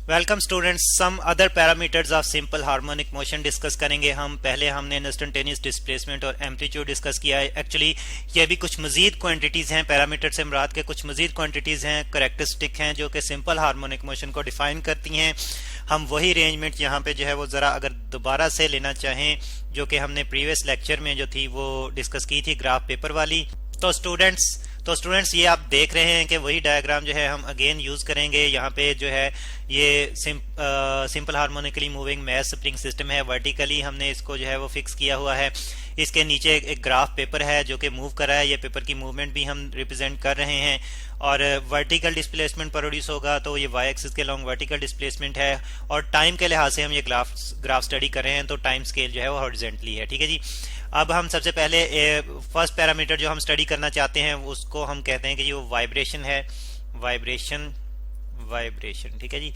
Welcome students, some other parameters of simple harmonic motion discuss करेंगे हम। पहले हमने इंस्टेंटेनियस डिस्प्लेसमेंट और एम्पलीट्यूड डिस्कस किया है। एक्चुअली ये भी कुछ मजीद क्वांटिटीज हैं, पैरामीटर से मुराद के कुछ मजीद क्वांटिटीज हैं, करेक्टरिस्टिक हैं जो कि सिंपल हार्मोनिक मोशन को डिफाइन करती हैं। हम वही अरेंजमेंट यहाँ पे जो है वो ज़रा अगर दोबारा से लेना चाहें, जो कि हमने प्रीवियस लेक्चर में जो थी वो डिस्कस की थी, ग्राफ पेपर वाली। तो स्टूडेंट्स ये आप देख रहे हैं कि वही डायग्राम जो है हम अगेन यूज करेंगे। यहाँ पे जो है ये simple harmonically moving mass spring system है। वर्टिकली हमने इसको जो है वो फिक्स किया हुआ है। इसके नीचे एक ग्राफ पेपर है जो कि मूव कर रहा है। ये पेपर की मूवमेंट भी हम रिप्रेजेंट कर रहे हैं और वर्टिकल डिस्प्लेसमेंट प्रोड्यूस होगा तो ये वाई एक्सिस के लॉन्ग वर्टिकल डिस्प्लेसमेंट है। और टाइम के लिहाज से हम ये ग्राफ स्टडी कर रहे हैं तो टाइम स्केल जो है वो हॉरिजॉन्टली है। ठीक है जी। अब हम सबसे पहले फर्स्ट पैरामीटर जो हम स्टडी करना चाहते हैं उसको हम कहते हैं कि ये वाइब्रेशन है। वाइब्रेशन ठीक है जी।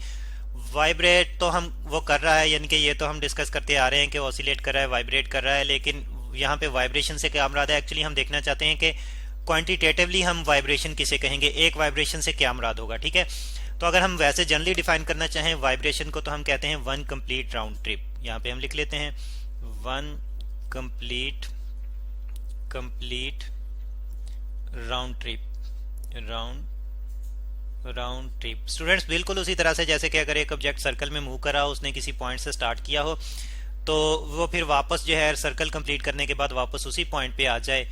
वाइब्रेट तो हम वो कर रहा है, यानी कि ये तो हम डिस्कस करते आ रहे हैं कि ऑसिलेट कर रहा है, वाइब्रेट कर रहा है। लेकिन यहाँ पे वाइब्रेशन से क्या मुराद है? एक्चुअली हम देखना चाहते हैं कि क्वांटिटेटिवली हम वाइब्रेशन किसे कहेंगे, एक वाइब्रेशन से क्या मुराद होगा। ठीक है, तो अगर हम वैसे जनरली डिफाइन करना चाहें वाइब्रेशन को तो हम कहते हैं वन कंप्लीट राउंड ट्रिप। यहाँ पे हम लिख लेते हैं one complete round trip. Students बिल्कुल उसी तरह से जैसे कि अगर एक ऑब्जेक्ट सर्कल में मूव कर रहा हो, उसने किसी पॉइंट से स्टार्ट किया हो तो वो फिर वापस जो है सर्कल कंप्लीट करने के बाद वापस उसी पॉइंट पे आ जाए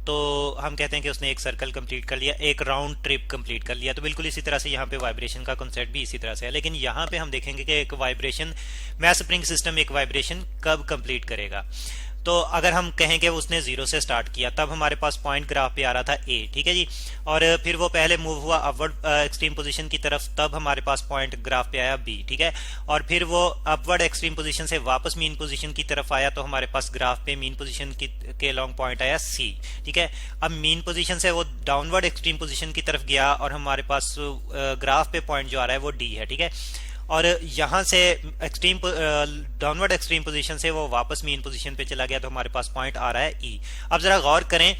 तो हम कहते हैं कि उसने एक सर्कल कंप्लीट कर लिया, एक राउंड ट्रिप कंप्लीट कर लिया। तो बिल्कुल इसी तरह से यहाँ पे वाइब्रेशन का कॉन्सेप्ट भी इसी तरह से है। लेकिन यहाँ पे हम देखेंगे कि एक वाइब्रेशन मैस स्प्रिंग सिस्टम एक वाइब्रेशन कब कंप्लीट करेगा। तो अगर हम कहें कि उसने जीरो से स्टार्ट किया तब हमारे पास पॉइंट ग्राफ पे आ रहा था ए। ठीक है जी। और फिर वो पहले मूव हुआ अपवर्ड एक्सट्रीम पोजीशन की तरफ, तब हमारे पास पॉइंट ग्राफ पे आया बी। ठीक है, और फिर वो अपवर्ड एक्सट्रीम पोजीशन से वापस मीन पोजीशन की तरफ आया तो हमारे पास ग्राफ पे मीन पोजीशन के लॉन्ग पॉइंट आया सी। ठीक है, अब मीन पोजीशन से वो डाउनवर्ड एक्सट्रीम पोजीशन की तरफ गया और हमारे पास ग्राफ पे पॉइंट जो आ रहा है वो डी है। ठीक है, और यहाँ से एक्सट्रीम डाउनवर्ड एक्सट्रीम पोजीशन से वो वापस मीन पोजीशन पे चला गया तो हमारे पास पॉइंट आ रहा है ई। अब जरा गौर करें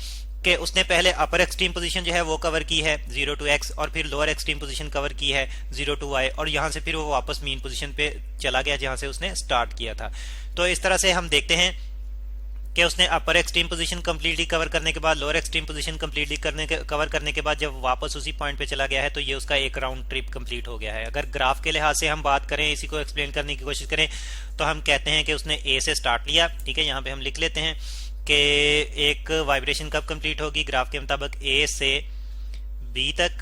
कि उसने पहले अपर एक्सट्रीम पोजीशन जो है वो कवर की है 0 to x और फिर लोअर एक्सट्रीम पोजीशन कवर की है 0 to y और यहाँ से फिर वो वापस मीन पोजीशन पे चला गया जहाँ से उसने स्टार्ट किया था। तो इस तरह से हम देखते हैं कि उसने अपर एक्सट्रीम पोजीशन कंप्लीटली कवर करने के बाद lower extreme position completely cover करने के बाद जब वापस उसी पॉइंट पे चला गया है तो ये उसका एक राउंड ट्रिप कंप्लीट हो गया है। अगर ग्राफ के लिहाज से हम बात करें, इसी को एक्सप्लेन करने की कोशिश करें तो हम कहते हैं कि उसने ए से स्टार्ट लिया। ठीक है, यहाँ पे हम लिख लेते हैं कि एक वाइब्रेशन कब कंप्लीट होगी ग्राफ के मुताबिक ए से बी तक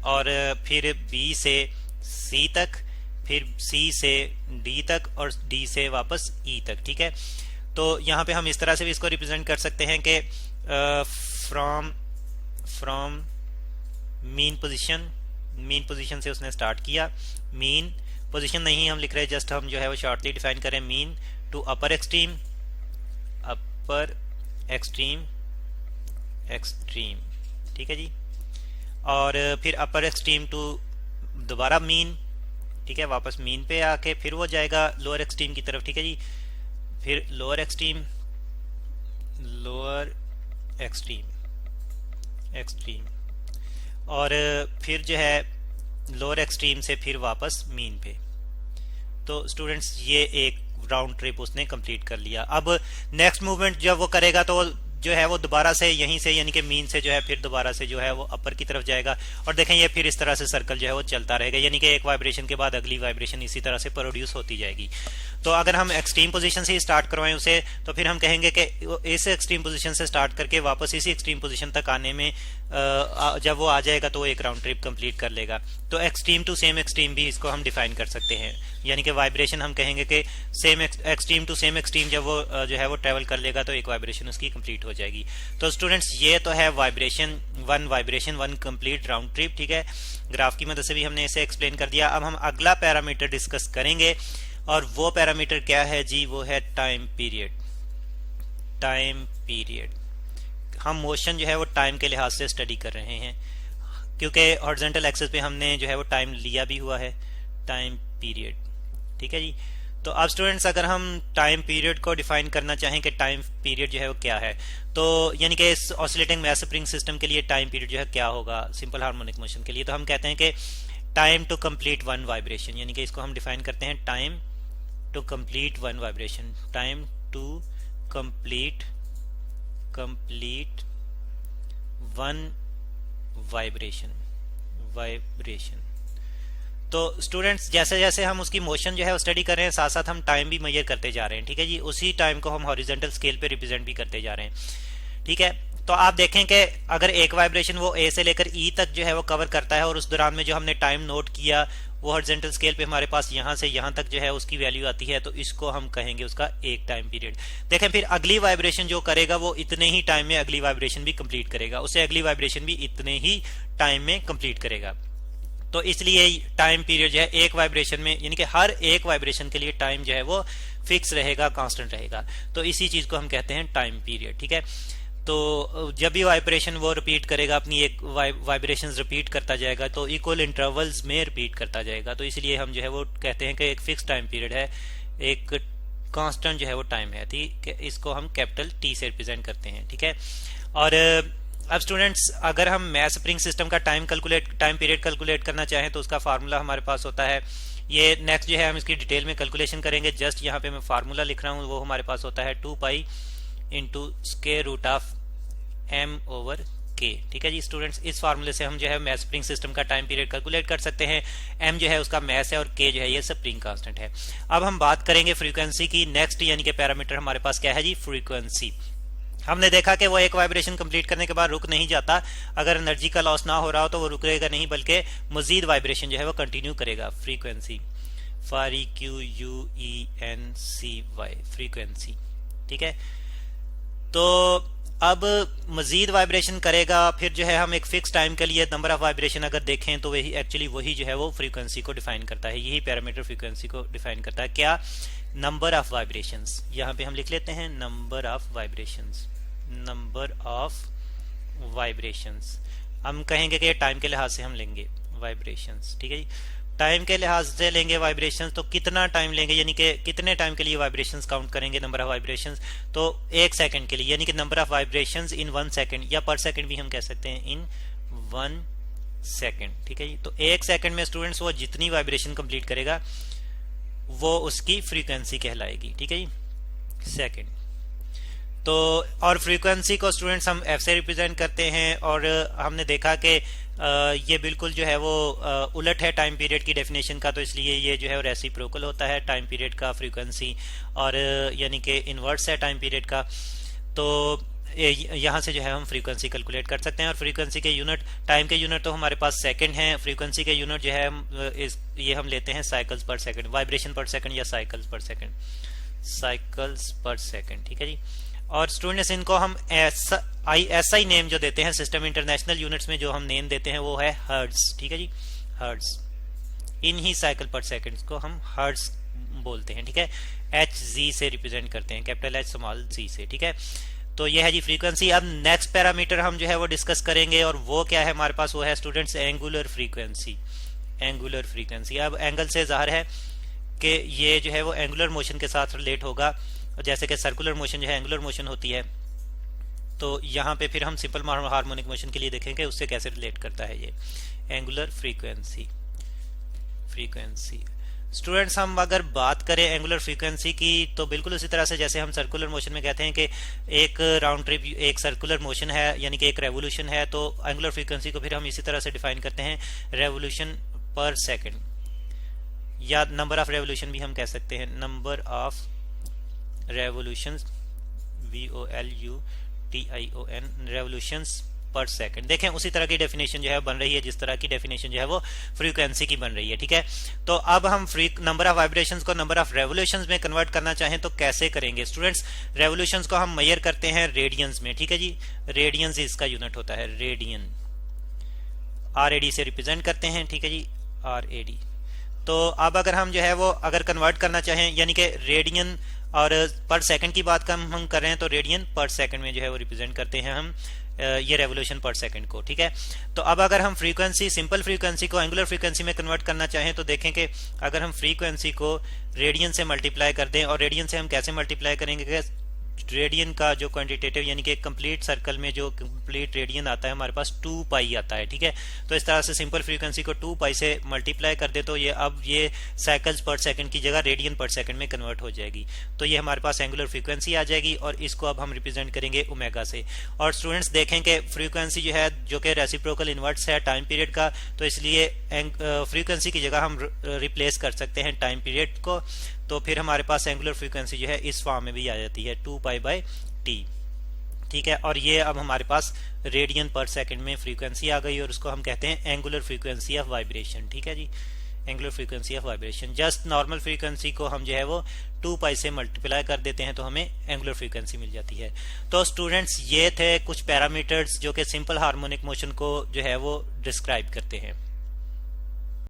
और फिर बी से सी तक, फिर सी से डी तक और डी से वापस ई तक। ठीक है, तो यहाँ पे हम इस तरह से भी इसको रिप्रेजेंट कर सकते हैं कि फ्रॉम मीन पोजीशन से उसने स्टार्ट किया। मीन पोजीशन नहीं हम लिख रहे, जस्ट हम जो है वो शॉर्टली डिफाइन करें मीन टू अपर एक्सट्रीम ठीक है जी, और फिर अपर एक्सट्रीम टू दोबारा मीन। ठीक है, वापस मीन पे आके फिर वो जाएगा लोअर एक्सट्रीम की तरफ। ठीक है जी, फिर लोअर एक्सट्रीम और फिर जो है लोअर एक्सट्रीम से फिर वापस मीन पे। तो स्टूडेंट्स ये एक राउंड ट्रिप उसने कंप्लीट कर लिया। अब नेक्स्ट मूवमेंट जब वो करेगा तो जो है वो दोबारा से यहीं से यानी कि मीन से जो है फिर दोबारा से जो है वो अपर की तरफ जाएगा और देखें ये फिर इस तरह से सर्कल जो है वो चलता रहेगा, यानी कि एक वाइब्रेशन के बाद अगली वाइब्रेशन इसी तरह से प्रोड्यूस होती जाएगी। तो अगर हम एक्सट्रीम पोजीशन से ही स्टार्ट करवाएं उसे तो फिर हम कहेंगे कि इस एक्सट्रीम पोजीशन से स्टार्ट करके वापस इसी एक्सट्रीम पोजीशन तक आने में जब वो आ जाएगा तो वो एक राउंड ट्रिप कंप्लीट कर लेगा। तो एक्सट्रीम टू सेम एक्सट्रीम भी इसको हम डिफाइन कर सकते हैं, यानी कि वाइब्रेशन हम कहेंगे कि same extreme to same extreme जब वो जो है वो ट्रेवल कर लेगा तो एक वाइब्रेशन उसकी कंप्लीट हो जाएगी। तो स्टूडेंट्स ये तो है vibration one complete round trip. ठीक है, ग्राफ की मदद से भी हमने इसे एक्सप्लेन कर दिया। अब हम अगला पैरामीटर डिस्कस करेंगे और वो पैरामीटर क्या है जी? वो है टाइम पीरियड। हम मोशन जो है वो टाइम के लिहाज से स्टडी कर रहे हैं क्योंकि हॉरिजॉन्टल एक्सिस पे हमने जो है वो टाइम लिया भी हुआ है, टाइम पीरियड। ठीक है जी। तो अब स्टूडेंट्स अगर हम टाइम पीरियड को डिफाइन करना चाहें कि टाइम पीरियड जो है वो क्या है, तो यानी कि इस ऑसिलेटिंग मैस स्प्रिंग सिस्टम के लिए टाइम पीरियड जो है क्या होगा सिंपल हार्मोनिक मोशन के लिए, तो हम कहते हैं कि time to complete one vibration, यानी कि इसको हम डिफाइन करते हैं time to complete one vibration, time to complete one vibration. तो स्टूडेंट्स जैसे जैसे हम उसकी मोशन जो है वो स्टडी कर रहे हैं, साथ साथ हम टाइम भी मेजर करते जा रहे हैं, ठीक है जी। उसी टाइम को हम हॉरिजॉन्टल स्केल पे रिप्रेजेंट भी करते जा रहे हैं, ठीक है। तो आप देखें कि अगर एक वाइब्रेशन वो ए से लेकर ई तक जो है वो कवर करता है और उस दौरान में जो हमने टाइम नोट किया वो हॉरिजॉन्टल स्केल पे हमारे पास यहाँ से यहाँ तक जो है उसकी वैल्यू आती है, तो इसको हम कहेंगे उसका एक टाइम पीरियड। देखें फिर अगली वाइब्रेशन जो करेगा वो इतने ही टाइम में अगली वाइब्रेशन भी कंप्लीट करेगा, उससे अगली वाइब्रेशन भी इतने ही टाइम में कंप्लीट करेगा। तो इसलिए टाइम पीरियड जो है एक वाइब्रेशन में, यानी कि हर एक वाइब्रेशन के लिए टाइम जो है वो फिक्स रहेगा, कांस्टेंट रहेगा। तो इसी चीज को हम कहते हैं टाइम पीरियड, ठीक है। तो जब भी वाइब्रेशन वो रिपीट करेगा, अपनी एक वाइब्रेशंस रिपीट करता जाएगा, तो इक्वल इंटरवल्स में रिपीट करता जाएगा। तो इसलिए हम जो है वो कहते हैं कि एक फिक्स टाइम पीरियड है, एक कांस्टेंट जो है वो टाइम है, ठीक है। इसको हम कैपिटल टी से रिप्रेजेंट करते हैं, ठीक है। और अब स्टूडेंट्स अगर हम मैथ स्प्रिंग सिस्टम का टाइम पीरियड कैलकुलेट करना चाहें तो उसका फार्मूला हमारे पास होता है, ये नेक्स्ट जो है हम इसकी डिटेल में कैलकुलेशन करेंगे। जस्ट यहाँ पे मैं फार्मूला लिख रहा हूँ, वो हमारे पास होता है 2 pi into square root of m over k, ठीक है जी स्टूडेंट्स। इस फार्मूले से हम जो है मैथ स्प्रिंग सिस्टम का टाइम पीरियड कैलकुलेट कर सकते हैं। m जो है उसका मैथ है और k जो है ये स्प्रिंग कांस्टेंट है। अब हम बात करेंगे फ्रीक्वेंसी की। नेक्स्ट यानी कि पैरामीटर हमारे पास क्या है जी, फ्रीक्वेंसी। हमने देखा कि वो एक वाइब्रेशन कंप्लीट करने के बाद रुक नहीं जाता, अगर एनर्जी का लॉस ना हो रहा हो तो वो रुकेगा नहीं, बल्कि मजीद वाइब्रेशन जो है वो कंटिन्यू करेगा। फ्रीक्वेंसी FREQUENCY फ्रीक्वेंसी, ठीक है। तो अब मजीद वाइब्रेशन करेगा, फिर जो है हम एक फिक्स टाइम के लिए नंबर ऑफ वाइब्रेशन अगर देखें तो वही एक्चुअली वही जो है वो फ्रीक्वेंसी को डिफाइन करता है। यही पैरामीटर फ्रीक्वेंसी को डिफाइन करता है। क्या? Number of vibrations. यहाँ पे हम लिख लेते हैं number of vibrations, number of vibrations. हम कहेंगे कि टाइम के लिहाज से हम लेंगे वाइब्रेशंस, ठीक है जी। टाइम के लिहाज से लेंगे वाइब्रेशंस, तो कितना टाइम लेंगे, यानी कि कितने टाइम के लिए वाइब्रेशंस काउंट करेंगे, नंबर ऑफ वाइब्रेशंस। तो 1 सेकंड के लिए, यानी कि number of vibrations in 1 second, या पर सेकंड भी हम कह सकते हैं, इन 1 सेकंड, ठीक है जी। तो 1 सेकंड में स्टूडेंट्स वो जितनी वाइब्रेशन कंप्लीट करेगा वो उसकी फ्रीक्वेंसी कहलाएगी, ठीक है जी, सेकंड। तो और फ्रीक्वेंसी को स्टूडेंट्स हम एफ से रिप्रेजेंट करते हैं, और हमने देखा कि ये बिल्कुल जो है वो उलट है टाइम पीरियड की डेफिनेशन का, तो इसलिए ये जो है रेसिप्रोकल होता है टाइम पीरियड का फ्रीक्वेंसी, और यानी कि इनवर्स है टाइम पीरियड का। तो यहाँ से जो है हम फ्रीक्वेंसी कैलकुलेट कर सकते हैं। और फ्रीक्वेंसी के यूनिट, टाइम के यूनिट तो हमारे पास सेकंड है, फ्रीक्वेंसी के यूनिट जो है ये हम लेते हैं साइकिल्स पर सेकंड, वाइब्रेशन पर सेकंड या साइकिल्स पर सेकंड, साइकिल्स पर सेकंड, ठीक है जी। और स्टूडेंट्स इनको हम SI नेम जो देते हैं, सिस्टम इंटरनेशनल यूनिट्स में जो हम नेम देते हैं वो है हर्ट्ज, ठीक है जी, हर्ट्ज। इन ही साइकिल पर सेकंड को हम हर्ट्ज बोलते हैं, ठीक है। HZ से रिप्रेजेंट करते हैं, कैपिटल H स्मॉल z से, ठीक है। तो यह है जी फ्रीक्वेंसी। अब नेक्स्ट पैरामीटर हम जो है वो डिस्कस करेंगे, और वो क्या है हमारे पास, वो है students angular frequency. Angular frequency, अब एंगल से जाहिर है कि ये जो है वो एंगुलर मोशन के साथ रिलेट होगा, जैसे कि सर्कुलर मोशन जो है एंगुलर मोशन होती है। तो यहाँ पे फिर हम सिंपल हार्मोनिक मोशन के लिए देखेंगे उससे कैसे रिलेट करता है ये एंगुलर फ्रीक्वेंसी। फ्रीक्वेंसी स्टूडेंट्स हम अगर बात करें एंगुलर फ्रीक्वेंसी की, तो बिल्कुल उसी तरह से जैसे हम सर्कुलर मोशन में कहते हैं कि एक राउंड ट्रिप एक सर्कुलर मोशन है, यानी कि एक रेवोल्यूशन है, तो एंगुलर फ्रीक्वेंसी को फिर हम इसी तरह से डिफाइन करते हैं, रेवोल्यूशन पर सेकंड, या नंबर ऑफ रेवोल्यूशन भी हम कह सकते हैं, number of revolutions, VOLUTION, revolutions पर सेकंड। देखें उसी तरह की डेफिनेशन जो है बन रही है जिस तरह की डेफिनेशन जो है वो फ्रीक्वेंसी की बन रही है, ठीक है। तो अब हम नंबर ऑफ वाइब्रेशंस को नंबर ऑफ रेवोल्यूशंस में कन्वर्ट करना चाहें तो कैसे करेंगे स्टूडेंट्स? रेवोल्यूशंस को हम मेजर करते हैं रेडियंस में, ठीक है जी। रेडियंस इसका यूनिट होता है, रेडियन, RAD से रिप्रेजेंट करते हैं, ठीक है जी, RAD। तो अब अगर हम जो है वो अगर कन्वर्ट करना चाहें, यानी कि रेडियन और पर सेकंड की बात हम कर रहे हैं, तो रेडियन पर सेकंड में जो है वो रिप्रेजेंट करते हैं हम ये रेवोल्यूशन पर सेकंड को, ठीक है। तो अब अगर हम फ्रीक्वेंसी, सिंपल फ्रीक्वेंसी को एंगुलर फ्रीक्वेंसी में कन्वर्ट करना चाहें तो देखें कि अगर हम फ्रीक्वेंसी को रेडियन से मल्टीप्लाई कर दें, और रेडियन से हम कैसे मल्टीप्लाई करेंगे रेडियन का जो क्वांटिटेटिव यानी कि कंप्लीट सर्कल में जो कंप्लीट रेडियन आता है हमारे पास 2 पाई आता है, ठीक है। तो इस तरह से सिंपल फ्रीक्वेंसी को 2 पाई से मल्टीप्लाई कर दे तो ये अब ये साइकिल्स पर सेकंड की जगह रेडियन पर सेकंड में कन्वर्ट हो जाएगी। तो ये हमारे पास एंगुलर फ्रीक्वेंसी आ जाएगी और इसको अब हम रिप्रेजेंट करेंगे ओमेगा से। और स्टूडेंट्स देखें कि फ्रीक्वेंसी जो है जो कि रेसिप्रोकल इनवर्स है टाइम पीरियड का, तो इसलिए फ्रीक्वेंसी की जगह हम रिप्लेस कर सकते हैं टाइम पीरियड को। तो फिर हमारे पास एंगुलर फ्रीक्वेंसी जो है इस फॉर्म में भी आ जाती है 2 पाई बाय टी, ठीक है। और ये अब हमारे पास रेडियन पर सेकंड में फ्रीक्वेंसी आ गई और उसको हम कहते हैं एंगुलर फ्रीक्वेंसी ऑफ वाइब्रेशन, ठीक है जी, angular frequency of vibration. Just normal frequency को हम जो है वो 2 पाई से मल्टीप्लाई कर देते हैं तो हमें एंगुलर फ्रीक्वेंसी मिल जाती है। तो स्टूडेंट्स ये थे कुछ पैरामीटर्स जो कि सिंपल हार्मोनिक मोशन को जो है वो डिस्क्राइब करते हैं।